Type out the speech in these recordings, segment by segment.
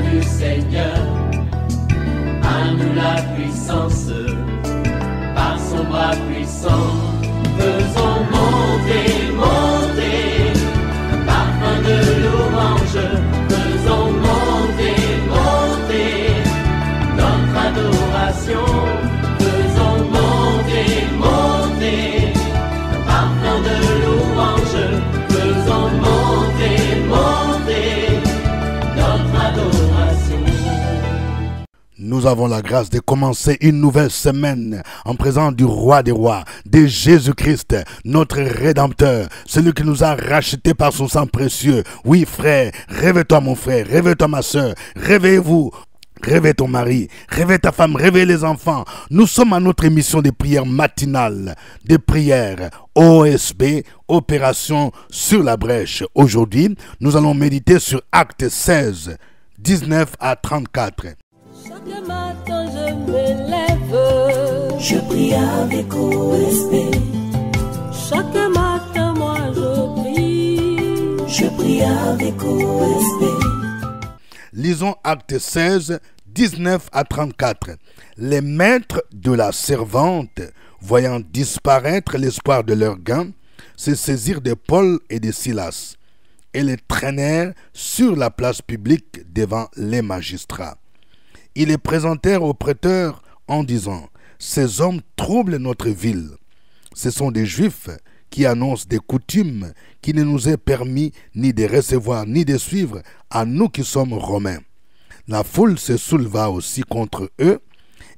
du Seigneur, à nous la puissance, par son bras puissant, faisons monter, monter, parfum de louange, faisons monter, monter, notre adoration, faisons monter, monter, parfum de louange, faisons monter, monter, notre adoration. Nous avons la grâce de commencer une nouvelle semaine en présence du Roi des Rois, de Jésus-Christ, notre Rédempteur, celui qui nous a rachetés par son sang précieux. Oui, frère, réveille-toi mon frère, réveille-toi ma soeur, réveillez-vous. Réveille ton mari, réveille ta femme, réveille les enfants. Nous sommes à notre émission de prière matinale, de prière OSB, Opération sur la brèche. Aujourd'hui, nous allons méditer sur Actes 16, 19 à 34. Chaque matin je me lève, je prie avec OSB. chaque matin moi Je prie avec OSB. Lisons Actes 16, 19 à 34. Les maîtres de la servante, voyant disparaître l'espoir de leur gain, se saisirent de Paul et de Silas et les traînèrent sur la place publique devant les magistrats. Ils les présentèrent aux prêteurs en disant: ces hommes troublent notre ville. Ce sont des Juifs qui annoncent des coutumes qui ne nous est permis ni de recevoir ni de suivre à nous qui sommes Romains. La foule se souleva aussi contre eux,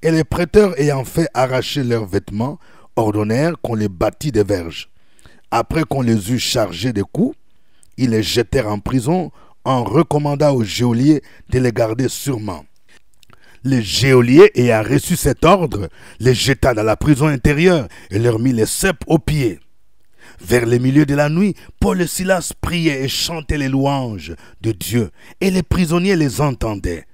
et les prêteurs ayant fait arracher leurs vêtements, ordonnèrent qu'on les bâtît des verges. Après qu'on les eut chargés de coups, ils les jetèrent en prison, en recommandant aux geôliers de les garder sûrement. Le geôlier ayant reçu cet ordre, les jeta dans la prison intérieure et leur mit les ceps aux pieds. Vers le milieu de la nuit, Paul et Silas priaient et chantaient les louanges de Dieu, et les prisonniers les entendaient.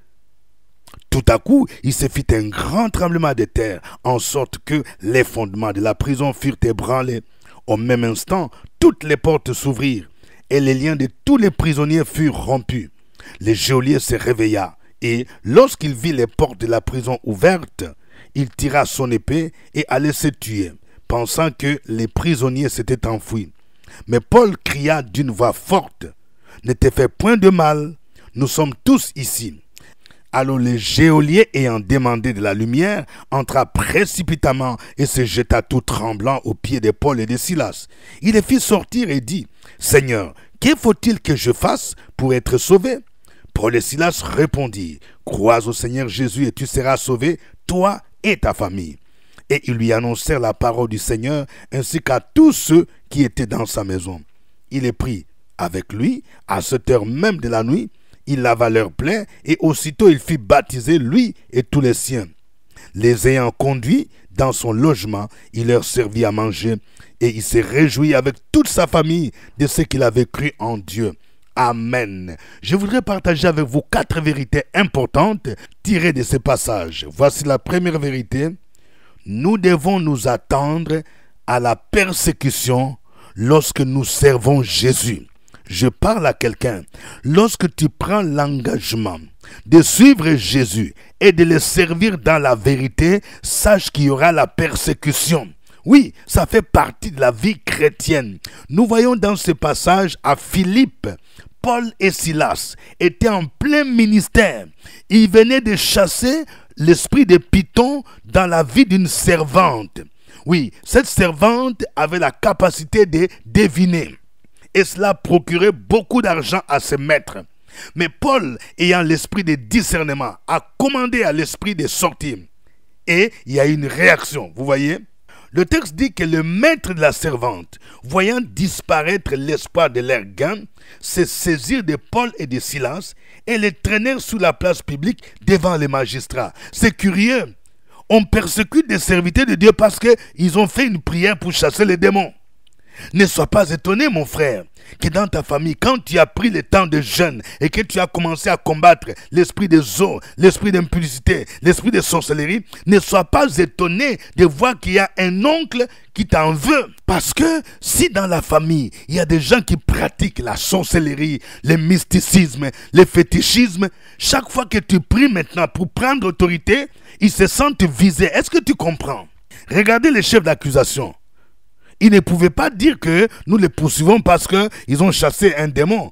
Tout à coup, il se fit un grand tremblement de terre, en sorte que les fondements de la prison furent ébranlés. Au même instant, toutes les portes s'ouvrirent, et les liens de tous les prisonniers furent rompus. Le geôlier se réveilla, et lorsqu'il vit les portes de la prison ouvertes, il tira son épée et allait se tuer, pensant que les prisonniers s'étaient enfuis. Mais Paul cria d'une voix forte: ne te fais point de mal, nous sommes tous ici. Alors le geôlier, ayant demandé de la lumière, entra précipitamment et se jeta tout tremblant aux pieds de Paul et de Silas. Il les fit sortir et dit: Seigneur, que faut-il que je fasse pour être sauvé? Paul et Silas répondirent: crois au Seigneur Jésus et tu seras sauvé, toi et ta famille. Et ils lui annoncèrent la parole du Seigneur ainsi qu'à tous ceux qui étaient dans sa maison. Il les prit avec lui à cette heure même de la nuit. Il lava leurs plaies et aussitôt il fit baptiser lui et tous les siens. Les ayant conduits dans son logement, il leur servit à manger et il se réjouit avec toute sa famille de ce qu'il avait cru en Dieu. Amen. Je voudrais partager avec vous 4 vérités importantes tirées de ce passage. Voici la première vérité. Nous devons nous attendre à la persécution lorsque nous servons Jésus. Je parle à quelqu'un. Lorsque tu prends l'engagement de suivre Jésus et de le servir dans la vérité, sache qu'il y aura la persécution. Oui, ça fait partie de la vie chrétienne. Nous voyons dans ce passage à Philippe, Paul et Silas étaient en plein ministère. Ils venaient de chasser l'esprit de Python dans la vie d'une servante. Oui, cette servante avait la capacité de deviner. Et cela procurait beaucoup d'argent à ses maîtres. Mais Paul, ayant l'esprit de discernement, a commandé à l'esprit de sortir. Et il y a une réaction, vous voyez? Le texte dit que le maître de la servante, voyant disparaître l'espoir de leur gain, se saisirent de Paul et de Silas et les traînèrent sous la place publique devant les magistrats. C'est curieux. On persécute des serviteurs de Dieu parce qu'ils ont fait une prière pour chasser les démons. Ne sois pas étonné, mon frère, que dans ta famille, quand tu as pris le temps de jeûne et que tu as commencé à combattre l'esprit des eaux, l'esprit d'impudicité, l'esprit de sorcellerie, ne sois pas étonné de voir qu'il y a un oncle qui t'en veut. Parce que si dans la famille, il y a des gens qui pratiquent la sorcellerie, le mysticisme, le fétichisme, chaque fois que tu pries maintenant pour prendre autorité, ils se sentent visés. Est-ce que tu comprends? Regardez les chefs d'accusation. Ils ne pouvaient pas dire que nous les poursuivons parce qu'ils ont chassé un démon.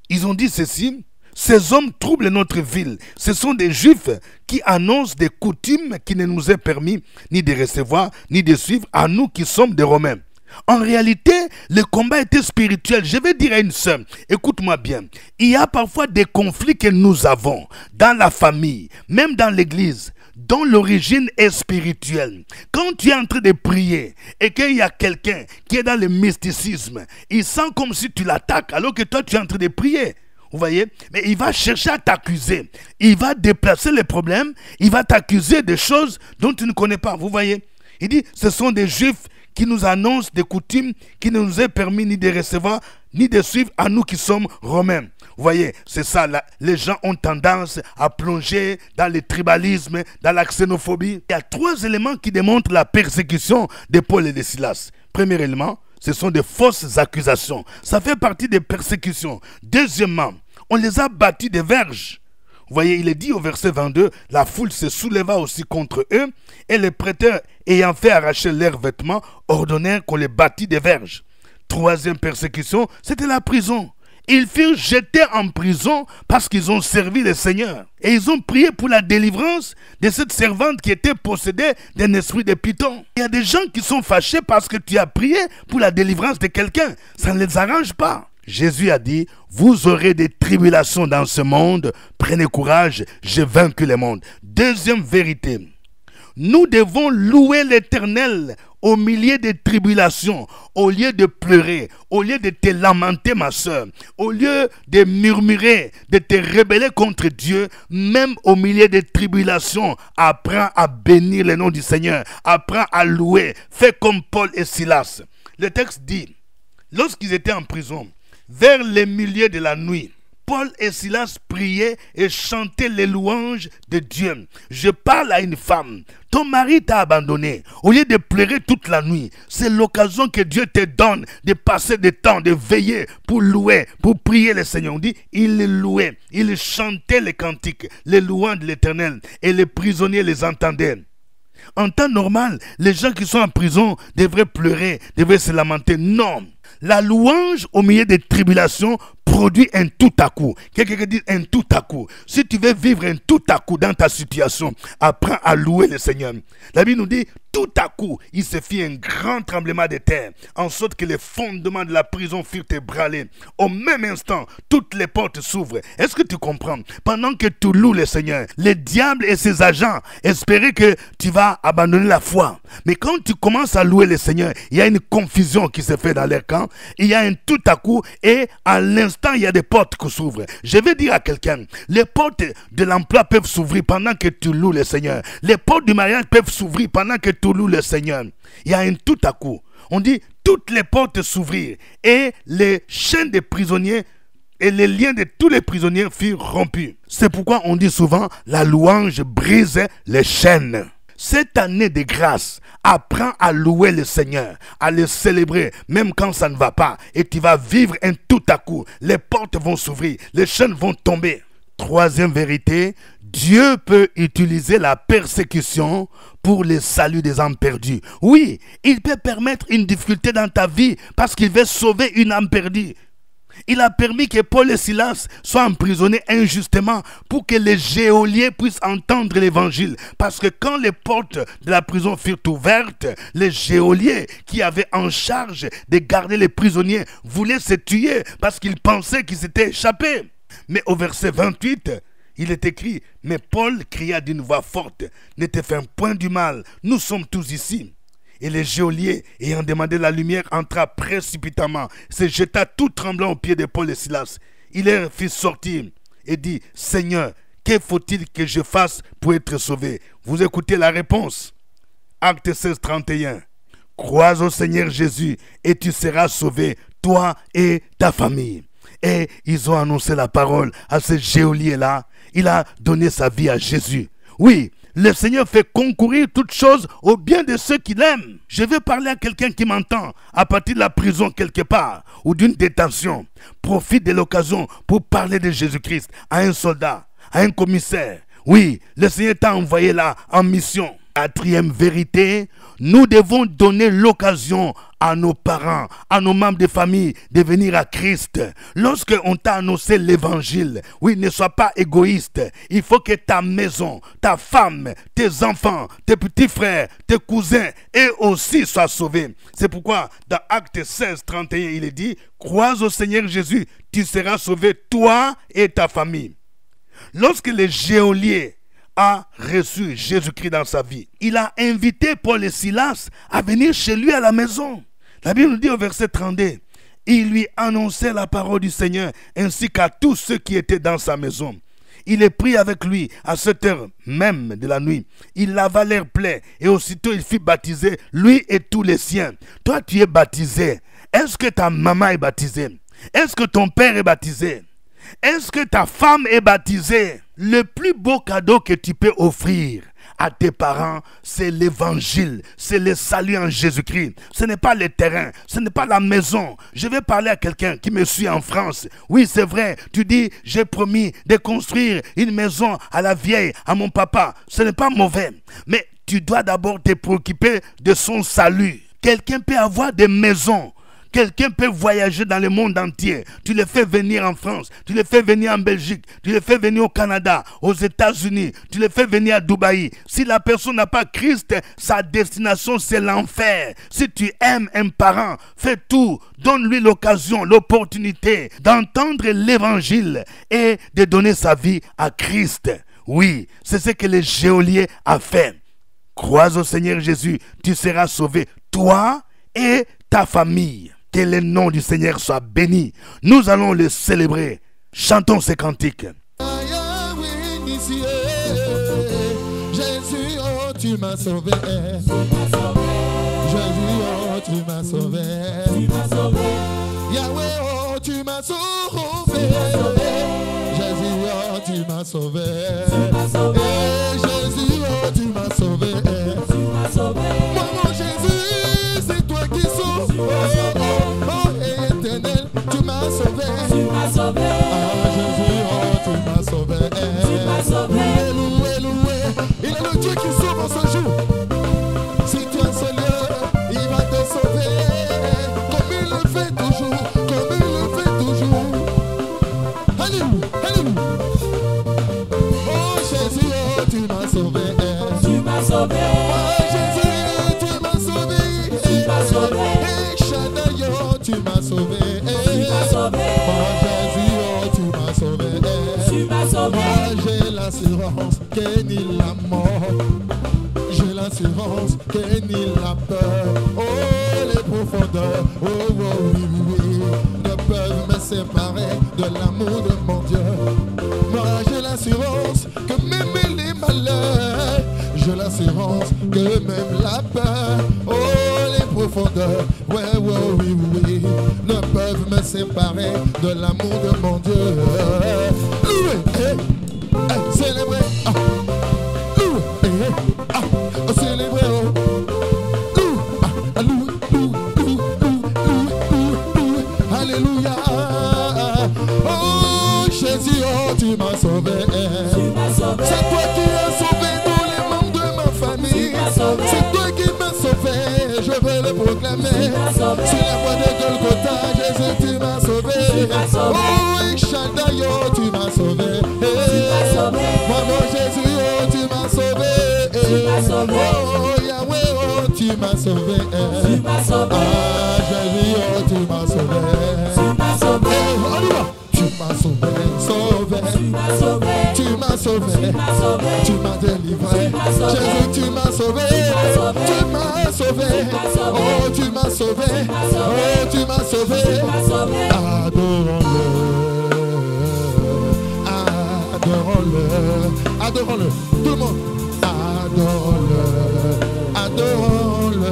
Ils ont dit ceci: ces hommes troublent notre ville. Ce sont des Juifs qui annoncent des coutumes qui ne nous est permis ni de recevoir, ni de suivre à nous qui sommes des Romains. En réalité, le combat était spirituel. Je vais dire à une sœur, écoute-moi bien. Il y a parfois des conflits que nous avons dans la famille, même dans l'église, dont l'origine est spirituelle. Quand tu es en train de prier et qu'il y a quelqu'un qui est dans le mysticisme, il sent comme si tu l'attaques alors que toi tu es en train de prier. Vous voyez? Mais il va chercher à t'accuser. Il va déplacer les problèmes. Il va t'accuser de choses dont tu ne connais pas. Vous voyez? Il dit, ce sont des Juifs qui nous annoncent des coutumes qui ne nous est permis ni de recevoir, ni de suivre à nous qui sommes Romains. Vous voyez, c'est ça, les gens ont tendance à plonger dans le tribalisme, dans la xénophobie. Il y a 3 éléments qui démontrent la persécution de Paul et de Silas. Premier élément, ce sont des fausses accusations. Ça fait partie des persécutions. Deuxièmement, on les a battus de verges. Vous voyez, il est dit au verset 22, la foule se souleva aussi contre eux, et les prêteurs, ayant fait arracher leurs vêtements, ordonnèrent qu'on les bâtît des verges. Troisième persécution, c'était la prison. Ils furent jetés en prison parce qu'ils ont servi le Seigneur. Et ils ont prié pour la délivrance de cette servante qui était possédée d'un esprit de python. Il y a des gens qui sont fâchés parce que tu as prié pour la délivrance de quelqu'un. Ça ne les arrange pas. Jésus a dit, vous aurez des tribulations dans ce monde. Prenez courage, j'ai vaincu le monde. Deuxième vérité. Nous devons louer l'Éternel au milieu des tribulations, au lieu de pleurer, au lieu de te lamenter, ma soeur, au lieu de murmurer, de te rebeller contre Dieu, même au milieu des tribulations, apprends à bénir le nom du Seigneur, apprends à louer, fais comme Paul et Silas. Le texte dit, lorsqu'ils étaient en prison, vers le milieu de la nuit, Paul et Silas priaient et chantaient les louanges de Dieu. Je parle à une femme. Ton mari t'a abandonné. Au lieu de pleurer toute la nuit, c'est l'occasion que Dieu te donne de passer du temps, de veiller pour louer, pour prier le Seigneur. On dit, il louait, il chantait les cantiques, les louanges de l'Éternel, et les prisonniers les entendaient. En temps normal, les gens qui sont en prison devraient pleurer, devraient se lamenter. Non. La louange au milieu des tribulations produit un tout à coup. Quelqu'un dit un tout à coup. Si tu veux vivre un tout à coup dans ta situation, apprends à louer le Seigneur. La Bible nous dit, tout à coup, il se fit un grand tremblement de terre, en sorte que les fondements de la prison furent ébranlés. Au même instant, toutes les portes s'ouvrent. Est-ce que tu comprends? Pendant que tu loues le Seigneur, le diable et ses agents espéraient que tu vas abandonner la foi. Mais quand tu commences à louer le Seigneur, il y a une confusion qui se fait dans leur camp. Il y a un tout à coup et à l'instant, il y a des portes qui s'ouvrent. Je vais dire à quelqu'un, les portes de l'emploi peuvent s'ouvrir pendant que tu loues le Seigneur. Les portes du mariage peuvent s'ouvrir pendant que tu loues le Seigneur. Il y a un tout à coup. On dit, toutes les portes s'ouvrirent et les chaînes des prisonniers et les liens de tous les prisonniers furent rompus. C'est pourquoi on dit souvent, la louange brise les chaînes. Cette année de grâce, apprends à louer le Seigneur, à le célébrer, même quand ça ne va pas. Et tu vas vivre un tout à coup. Les portes vont s'ouvrir, les chaînes vont tomber. Troisième vérité, Dieu peut utiliser la persécution pour le salut des âmes perdues. Oui, il peut permettre une difficulté dans ta vie parce qu'il veut sauver une âme perdue. Il a permis que Paul et Silas soient emprisonnés injustement pour que les geôliers puissent entendre l'évangile. Parce que quand les portes de la prison furent ouvertes, les geôliers qui avaient en charge de garder les prisonniers voulaient se tuer parce qu'ils pensaient qu'ils s'étaient échappés. Mais au verset 28, il est écrit, mais Paul cria d'une voix forte, ne te fais point du mal, nous sommes tous ici. Et les geôliers, ayant demandé la lumière, entra précipitamment, se jeta tout tremblant aux pieds de Paul et Silas. Il les fit sortir et dit, Seigneur, que faut-il que je fasse pour être sauvé? Vous écoutez la réponse. Acte 16, 31. Crois au Seigneur Jésus et tu seras sauvé, toi et ta famille. Et ils ont annoncé la parole à ce geôlier-là. Il a donné sa vie à Jésus. Oui, le Seigneur fait concourir toutes choses au bien de ceux qu'il aime. Je vais parler à quelqu'un qui m'entend à partir de la prison quelque part ou d'une détention. Profite de l'occasion pour parler de Jésus-Christ à un soldat, à un commissaire. Oui, le Seigneur t'a envoyé là en mission. Quatrième vérité, nous devons donner l'occasion à nos parents, à nos membres de famille de venir à Christ. Lorsque on t'a annoncé l'évangile, oui, ne sois pas égoïste. Il faut que ta maison, ta femme, tes enfants, tes petits frères, tes cousins, eux aussi soient sauvés. C'est pourquoi dans Actes 16, 31, il est dit, crois au Seigneur Jésus, tu seras sauvé, toi et ta famille. Lorsque le geôlier a reçu Jésus-Christ dans sa vie, il a invité Paul et Silas à venir chez lui à la maison. La Bible nous dit au verset 32, il lui annonçait la parole du Seigneur ainsi qu'à tous ceux qui étaient dans sa maison. Il est pris avec lui à cette heure même de la nuit. Il lava leurs plaies et aussitôt il fut baptisé, lui et tous les siens. Toi, tu es baptisé. Est-ce que ta maman est baptisée? Est-ce que ton père est baptisé? Est-ce que ta femme est baptisée? Le plus beau cadeau que tu peux offrir à tes parents, c'est l'évangile, c'est le salut en Jésus-Christ. Ce n'est pas le terrain, ce n'est pas la maison. Je vais parler à quelqu'un qui me suit en France. Oui, c'est vrai, tu dis, j'ai promis de construire une maison à la vieille, à mon papa. Ce n'est pas mauvais, mais tu dois d'abord te préoccuper de son salut. Quelqu'un peut avoir des maisons. Quelqu'un peut voyager dans le monde entier. Tu le fais venir en France, tu le fais venir en Belgique, tu le fais venir au Canada, aux États-Unis, tu le fais venir à Dubaï. Si la personne n'a pas Christ, sa destination c'est l'enfer. Si tu aimes un parent, fais tout. Donne-lui l'occasion, l'opportunité d'entendre l'évangile et de donner sa vie à Christ. Oui, c'est ce que le geôlier a fait. Crois au Seigneur Jésus, tu seras sauvé, toi et ta famille. Que le nom du Seigneur soit béni. Nous allons le célébrer. Chantons ces cantiques. Jésus, oh, tu m'as sauvé. Jésus, oh, tu m'as sauvé. Yahweh, oh, tu m'as sauvé. Jésus, oh, tu m'as sauvé. Jésus, oh, tu m'as sauvé. Maman Jésus, c'est toi qui sauves. Tu m'as sauvé. Ah Jésus, oh, tu m'as sauvé. Loué, loué. Il est le Dieu qui sauve en ce jour. Si tu as ce lieu, il va te sauver. Comme il le fait toujours. Comme il le fait toujours. Alléluia, alléluia. Oh Jésus, oh, tu m'as sauvé. Tu m'as sauvé. Oh Jésus, tu m'as sauvé. Tu m'as sauvé. Et Shaddai, oh, tu m'as sauvé. Sauvé. Oh Jésus, oh, tu m'as sauvé. Tu m'as sauvé. Moi j'ai l'assurance que ni la mort, j'ai l'assurance que ni la peur, oh les profondeurs, oh, oh oui, oui, ne peuvent me séparer de l'amour de mon Dieu. Moi j'ai l'assurance que même les malheurs, j'ai l'assurance que même la peur, oh les profondeurs, ouais, ouais, oui, oui, ne peuvent me séparer de l'amour de mon Dieu. Loué, célébré, loué, célébré, alléluia. Oh Jésus, oh tu m'as sauvé. C'est toi qui as sauvé tous les membres de ma famille. C'est toi qui m'as sauvé, je veux le proclamer. Sur la voie de Golgotha, Jésus, tu m'as sauvé. Oh, Shaddai, oh, tu m'as sauvé. Maman Jésus, oh, tu m'as sauvé. Oh, Yahweh, oh, tu m'as sauvé. Ah, Jésus, oh, tu m'as sauvé. Tu m'as sauvé, sauvé. Tu m'as sauvé. Tu m'as délivré. Jésus, tu m'as sauvé. Tu m'as sauvé. Oh, tu m'as sauvé. Oh, tu m'as sauvé. Adorons-le. Adorons-le. Adorons-le. Tout le monde. Adorons-le. Adorons-le.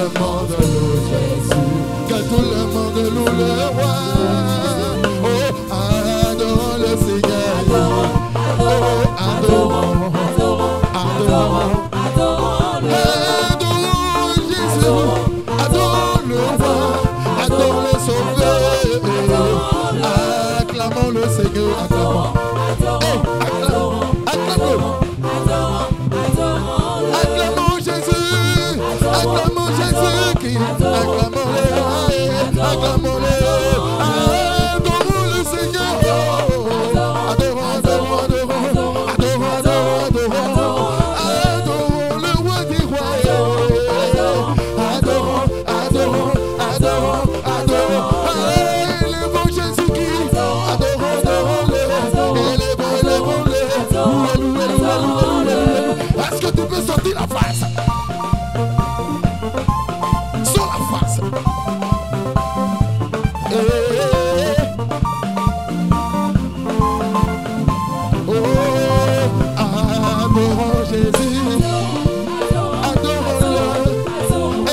le monde loue Jésus, que tout le monde loue le roi. Oh, adorons le Seigneur. Oh, adorons, adorons, adorons Jésus, adorons le roi, adorons le Sauveur. Acclamons le Seigneur, acclamons. Acclamons Jésus, acclamons Jésus-Christ, acclamons-le, acclamons-le, adorons le Seigneur, adorons, adorons, adorons, adorons, adorons, adorons le roi des rois, adorons, adorons, adorons, adorons, élevons Jésus-Christ, adorons, adorons-le, élevons-le, louez-le. Est-ce que tu peux sortir la face? Sur la face. Oh, adorons Jésus. Adorons-le.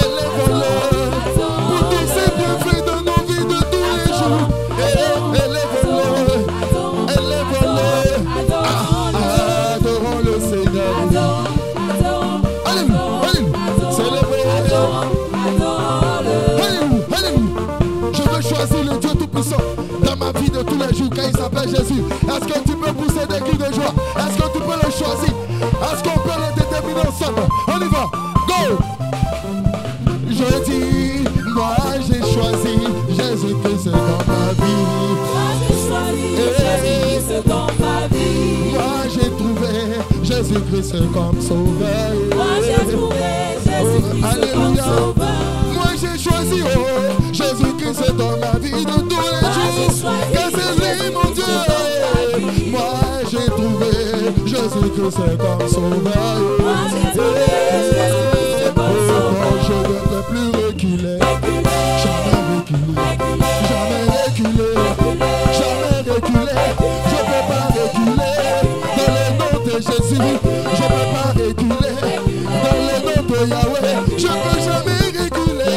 Élève-le. Pour tous ses bienfaits dans nos vies de tous les jours. Élève-le. Élève-le. Adorons le Seigneur. Alléluia, alléluia, célébrez. Alléluia, alléluia. Je veux choisir le Dieu Tout-Puissant dans ma vie de tous les jours quand il s'appelle Jésus. Est-ce que tu peux pousser des cris de joie? Est-ce que tu peux le choisir? Est-ce qu'on peut le déterminer ensemble? On y va, go! Je dis, moi j'ai choisi Jésus-Christ dans ma vie. Moi j'ai choisi Jésus-Christ dans ma vie. Moi j'ai trouvé Jésus-Christ comme sauveur. Moi j'ai trouvé Jésus-Christ comme Alléluia. sauveur. Moi j'ai choisi Jésus-Christ dans ma vie de tous les jours. Que c'est lui mon Dieu. Moi j'ai trouvé Jésus-Christ comme sauveur. Moi j'ai trouvé Jésus-Christ comme sauveur. Je ne peux plus reculer. Jamais reculer. Jamais reculer. Jamais reculer. Je ne peux pas reculer. Dans le nom de Jésus, je ne peux pas reculer. Dans le nom de Yahweh, je ne peux jamais reculer.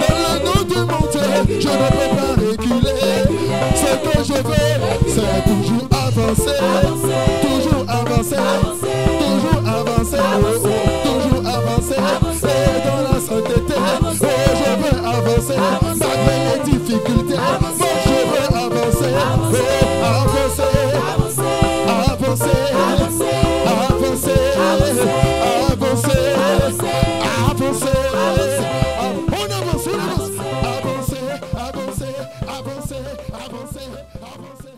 Dans le nom de mon Dieu, je ne peux pas reculer. Ce que je veux, c'est toujours avancer. Toujours avancer. Toujours avancer. Toujours avancer. Et dans la sainteté, oh, je veux avancer. Malgré les difficultés, moi je veux avancer. Oh, avancer. Avancer. Avancer. Avancer. Avancer. On avance, on avance. Avancer. Avancer. Avancer. Avancer. Avancer.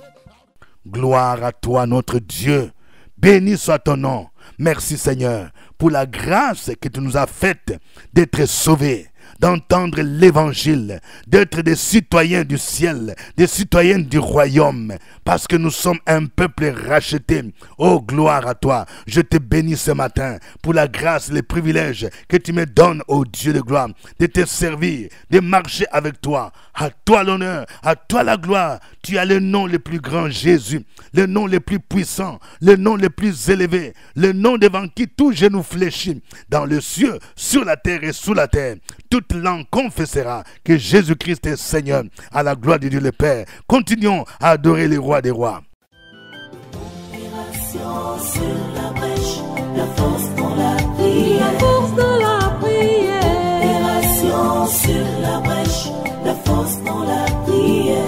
Gloire à toi, notre Dieu. Béni soit ton nom. Merci Seigneur pour la grâce que tu nous as faite d'être sauvés, d'entendre l'évangile, d'être des citoyens du ciel, des citoyens du royaume, parce que nous sommes un peuple racheté. Oh, gloire à toi. Je te bénis ce matin pour la grâce, les privilèges que tu me donnes, oh Dieu de gloire, de te servir, de marcher avec toi. À toi l'honneur, à toi la gloire. Tu as le nom le plus grand, Jésus, le nom le plus puissant, le nom le plus élevé, le nom devant qui tout genou fléchit, dans le ciel, sur la terre et sous la terre. Toute langue confessera que Jésus-Christ est Seigneur, à la gloire de Dieu le Père. Continuons à adorer les rois des rois. Opération sur la brèche, la force dans la prière. La force dans la prière. Opération sur la brèche, la force dans la prière.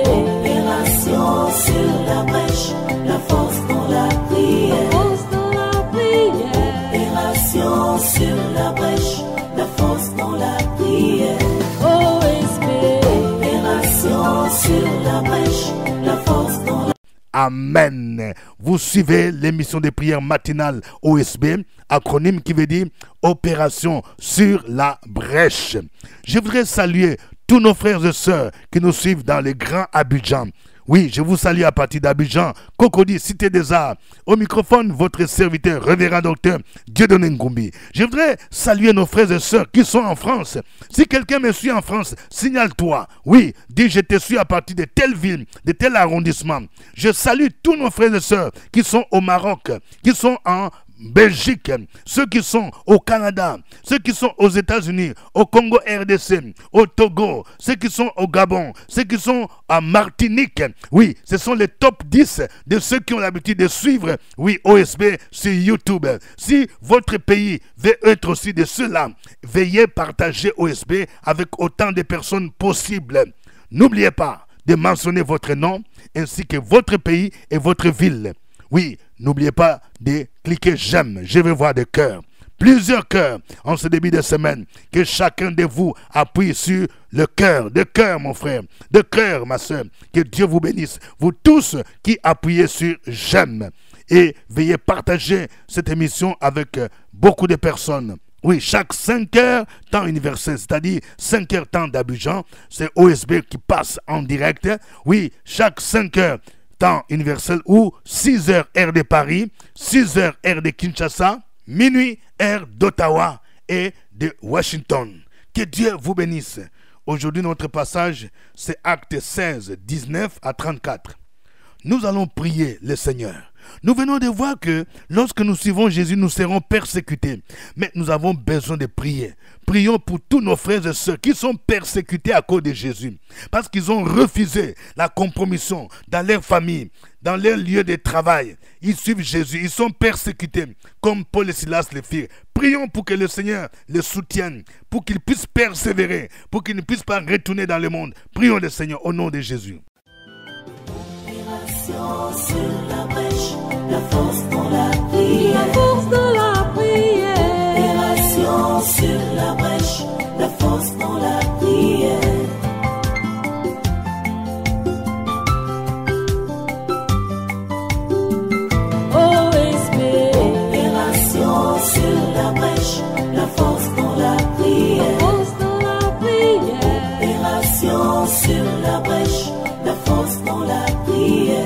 Opération sur la brèche, la force dans la prière. Opération sur la brèche, la force dans la prière. Opération sur la brèche, la force dans la Amen. Vous suivez l'émission de prière matinale OSB, acronyme qui veut dire Opération sur la brèche. Je voudrais saluer tous nos frères et sœurs qui nous suivent dans les grands Abidjan. Oui, je vous salue à partir d'Abidjan, Cocody, Cité des Arts. Au microphone, votre serviteur, révérend docteur Dieudonné Ngumbi. Je voudrais saluer nos frères et sœurs qui sont en France. Si quelqu'un me suit en France, signale-toi. Oui, dis je te suis à partir de telle ville, de tel arrondissement. Je salue tous nos frères et sœurs qui sont au Maroc, qui sont en Belgique, ceux qui sont au Canada, ceux qui sont aux États-Unis, au Congo RDC, au Togo, ceux qui sont au Gabon, ceux qui sont à Martinique. Oui, ce sont les top 10 de ceux qui ont l'habitude de suivre, oui, OSB sur YouTube. Si votre pays veut être aussi de ceux-là, veuillez partager OSB avec autant de personnes possibles. N'oubliez pas de mentionner votre nom ainsi que votre pays et votre ville. Oui, n'oubliez pas de cliquer j'aime, je veux voir des cœurs. Plusieurs cœurs en ce début de semaine. Que chacun de vous appuie sur le cœur, de cœur mon frère, de cœur ma soeur. Que Dieu vous bénisse. Vous tous qui appuyez sur j'aime. Et veuillez partager cette émission avec beaucoup de personnes. Oui, chaque 5 heures, temps universel, c'est-à-dire 5 heures temps d'Abidjan, c'est OSB qui passe en direct. Oui, chaque 5 heures, temps universel ou 6 heures heure de Paris, 6 heures heure de Kinshasa, minuit heure d'Ottawa et de Washington. Que Dieu vous bénisse. Aujourd'hui, notre passage, c'est Actes 16, 19 à 34. Nous allons prier le Seigneur. Nous venons de voir que lorsque nous suivons Jésus, nous serons persécutés. Mais nous avons besoin de prier. Prions pour tous nos frères et sœurs qui sont persécutés à cause de Jésus. Parce qu'ils ont refusé la compromission dans leur famille, dans leur lieu de travail. Ils suivent Jésus, ils sont persécutés comme Paul et Silas le firent. Prions pour que le Seigneur les soutienne, pour qu'ils puissent persévérer, pour qu'ils ne puissent pas retourner dans le monde. Prions le Seigneur au nom de Jésus. Sur la brèche, la force dans la prière, la force dans la prière. Opération sur la brèche, la force dans la prière. OSB. Opération sur la brèche, la force dans la prière, la force dans la prière. Opération sur la brèche, la force dans la prière.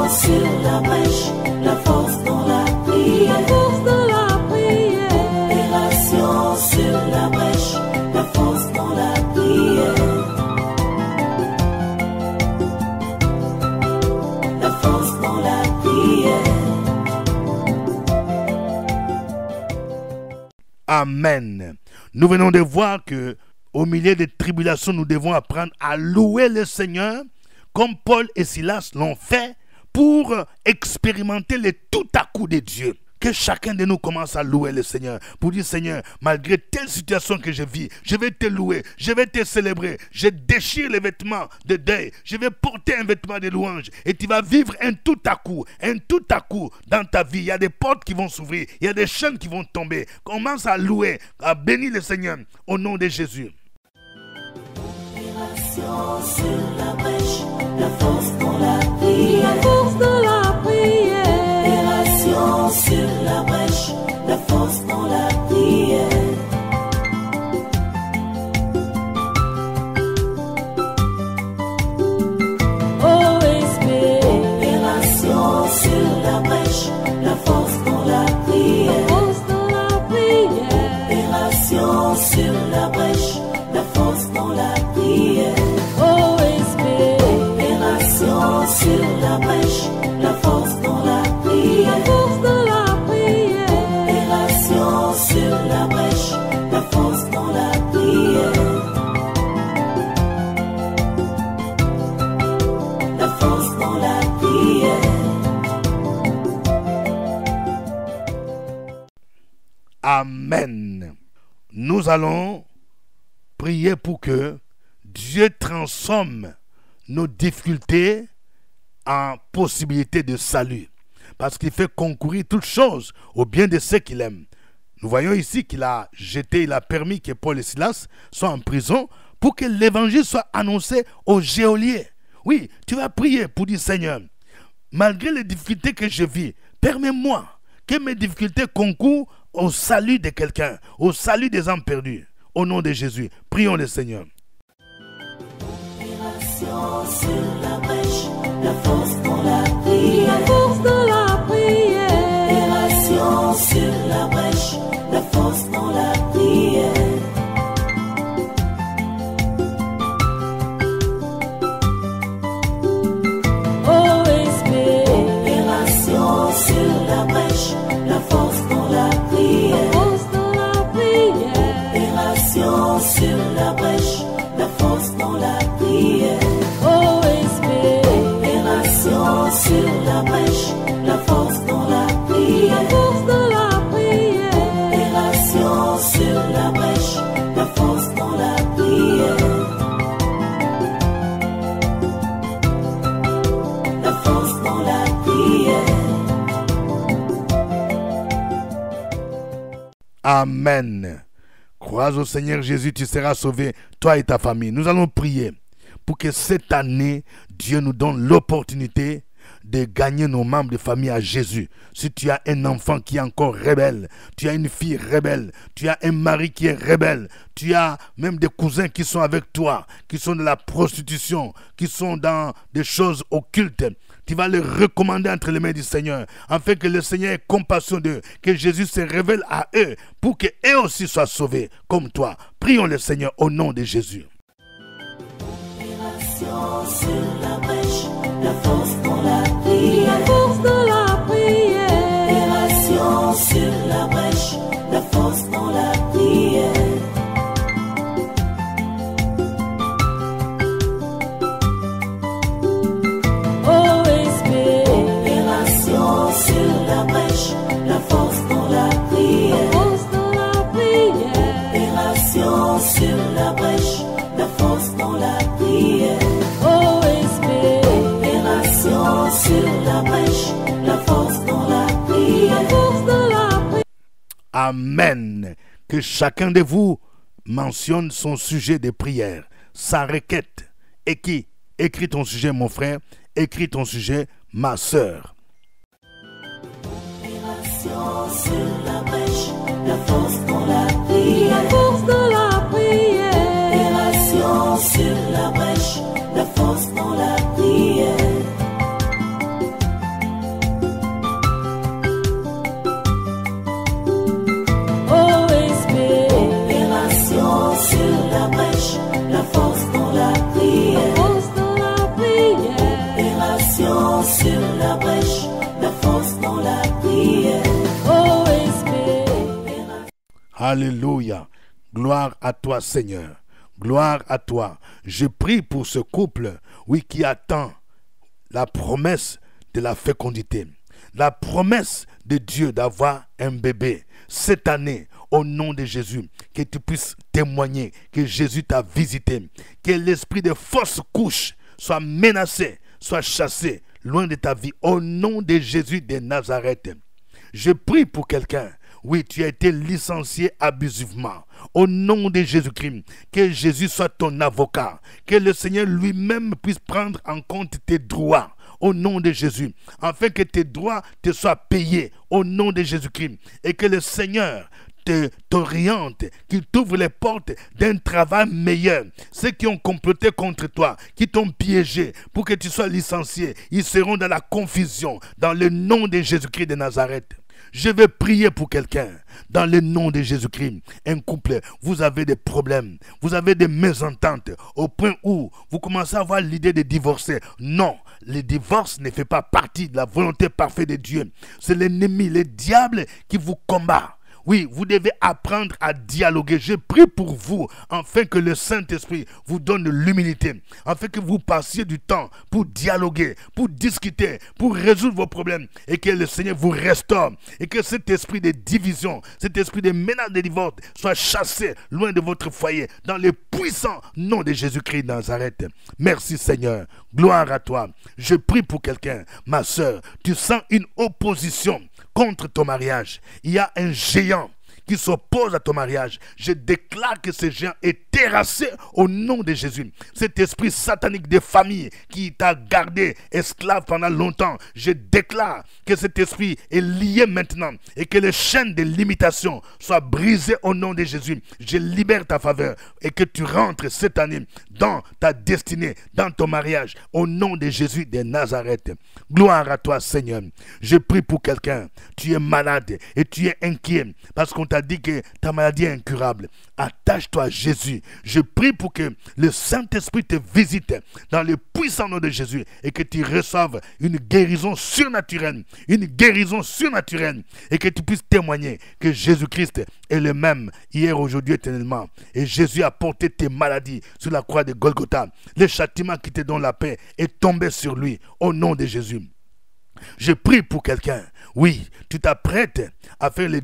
Sur la brèche, la force dans la prière, la force dans la prière. Opération sur la brèche, la force dans la prière, la force dans la prière. Amen. Nous venons de voir que au milieu des tribulations, nous devons apprendre à louer le Seigneur comme Paul et Silas l'ont fait pour expérimenter le tout à coup de Dieu. Que chacun de nous commence à louer le Seigneur. Pour dire, Seigneur, malgré telle situation que je vis, je vais te louer, je vais te célébrer. Je déchire les vêtements de deuil. Je vais porter un vêtement de louange. Et tu vas vivre un tout à coup dans ta vie. Il y a des portes qui vont s'ouvrir. Il y a des chaînes qui vont tomber. Commence à louer, à bénir le Seigneur au nom de Jésus. Sur la brèche, la force dans la prière, la force dans la prière. Opération sur la brèche, la force dans la prière. OSB. Opération sur la brèche, la force dans la prière, la force dans la prière. Opération sur la brèche, la force dans la prière. Sur la brèche, la force dans la prière, la force dans la prière. Opération sur la brèche, la force dans la prière, la force dans la prière. Amen. Nous allons prier pour que Dieu transforme nos difficultés en possibilité de salut. Parce qu'il fait concourir toutes choses au bien de ceux qu'il aime. Nous voyons ici qu'il a permis que Paul et Silas soient en prison pour que l'évangile soit annoncé aux geôliers. Oui, tu vas prier pour dire, Seigneur, malgré les difficultés que je vis, permets-moi que mes difficultés concourent au salut de quelqu'un, au salut des âmes perdues. Au nom de Jésus, prions le Seigneur. sur la brèche, la force dans la prière. La force dans la prière. Opération sur la brèche, la force dans la prière. OSP. Opération sur la brèche, la force dans la prière. Force dans la prière. Opération sur la brèche, la force dans la prière. OSP. Opération sur la brèche, la force dans la prière. Force dans la prière. Opération sur la brèche, la force dans la prière. La force dans la prière. Amen. Crois au Seigneur Jésus, tu seras sauvé, toi et ta famille. Nous allons prier pour que cette année, Dieu nous donne l'opportunité de gagner nos membres de famille à Jésus. Si tu as un enfant qui est encore rebelle, tu as une fille rebelle, tu as un mari qui est rebelle, tu as même des cousins qui sont avec toi, qui sont dans la prostitution, qui sont dans des choses occultes, tu vas les recommander entre les mains du Seigneur, afin que le Seigneur ait compassion d'eux, que Jésus se révèle à eux, pour qu'eux aussi soient sauvés comme toi. Prions le Seigneur au nom de Jésus. Opération sur la brèche, la force dans la prière. Force dans la prière. Opération sur la brèche, la force dans la prière. OSP. Opération sur la brèche, la force dans la prière. Force dans la prière. Opération sur la brèche, la force dans la prière. OSP. Opération sur la brèche, la force dans la prière. Force dans la prière. Amen. Que chacun de vous mentionne son sujet de prière, sa requête. Et qui écrit ton sujet, mon frère, écrit ton sujet, ma sœur. Opération sur la brèche, la force dans la prière. Force dans la prière. Opération sur la brèche, la force dans la prière. OSP. Opération sur la brèche, la force dans la prière. Force dans la prière. Opération sur la brèche, la force dans la prière. OSP. Alléluia. Gloire à toi, Seigneur. Gloire à toi. Je prie pour ce couple, oui, qui attend la promesse de la fécondité. La promesse de Dieu d'avoir un bébé. Cette année, au nom de Jésus, que tu puisses témoigner que Jésus t'a visité. Que l'esprit de fausse couche soit menacé, soit chassé loin de ta vie. Au nom de Jésus de Nazareth. Je prie pour quelqu'un. Oui, tu as été licencié abusivement. Au nom de Jésus-Christ, que Jésus soit ton avocat. Que le Seigneur lui-même puisse prendre en compte tes droits. Au nom de Jésus. Afin que tes droits te soient payés. Au nom de Jésus-Christ. Et que le Seigneur t'oriente, qu'il t'ouvre les portes d'un travail meilleur. Ceux qui ont comploté contre toi, qui t'ont piégé pour que tu sois licencié, ils seront dans la confusion. Dans le nom de Jésus-Christ de Nazareth. Je vais prier pour quelqu'un. Dans le nom de Jésus-Christ. Un couple, vous avez des problèmes. Vous avez des mésententes. Au point où vous commencez à avoir l'idée de divorcer. Non, le divorce ne fait pas partie de la volonté parfaite de Dieu. C'est l'ennemi, le diable qui vous combat. Oui, vous devez apprendre à dialoguer. Je prie pour vous, afin que le Saint-Esprit vous donne l'humilité, afin que vous passiez du temps pour dialoguer, pour discuter, pour résoudre vos problèmes, et que le Seigneur vous restaure, et que cet esprit de division, cet esprit de menace de divorce soit chassé loin de votre foyer, dans le puissant nom de Jésus-Christ de Nazareth. Merci Seigneur, gloire à toi. Je prie pour quelqu'un, ma soeur, tu sens une opposition contre ton mariage. Il y a un géant qui s'oppose à ton mariage. Je déclare que ce géant est terrassé au nom de Jésus. Cet esprit satanique des familles qui t'a gardé esclave pendant longtemps, je déclare que cet esprit est lié maintenant et que les chaînes de limitation soient brisées au nom de Jésus. Je libère ta faveur et que tu rentres cette année dans ta destinée, dans ton mariage, au nom de Jésus de Nazareth. Gloire à toi, Seigneur. Je prie pour quelqu'un. Tu es malade et tu es inquiet parce qu'on t'a dit que ta maladie est incurable. Attache-toi à Jésus. Je prie pour que le Saint-Esprit te visite dans le puissant nom de Jésus et que tu reçoives une guérison surnaturelle. Une guérison surnaturelle et que tu puisses témoigner que Jésus-Christ est le même hier, aujourd'hui, éternellement. Et Jésus a porté tes maladies sur la croix de Golgotha. Le châtiment qui te donne la paix est tombé sur lui au nom de Jésus. Je prie pour quelqu'un. Oui, tu t'apprêtes à faire le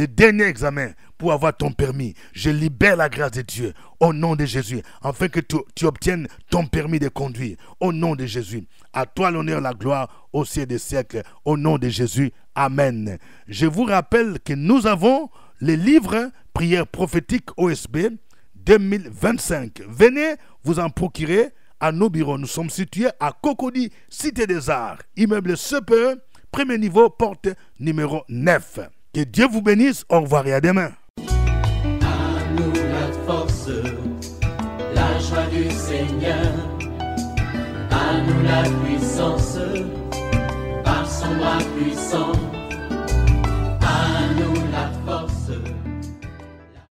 dernier examen pour avoir ton permis. Je libère la grâce de Dieu au nom de Jésus, afin que tu obtiennes ton permis de conduire au nom de Jésus. À toi l'honneur, la gloire au siècle des siècles, au nom de Jésus. Amen. Je vous rappelle que nous avons les livres prières prophétiques OSB 2025. Venez vous en procurer à nos bureaux. Nous sommes situés à Cocody, Cité des Arts, immeuble Seper, premier niveau, porte numéro 9. Que Dieu vous bénisse. Au revoir et à demain. À nous la force, la joie du Seigneur. À nous la puissance, par son bras puissant. À nous la force.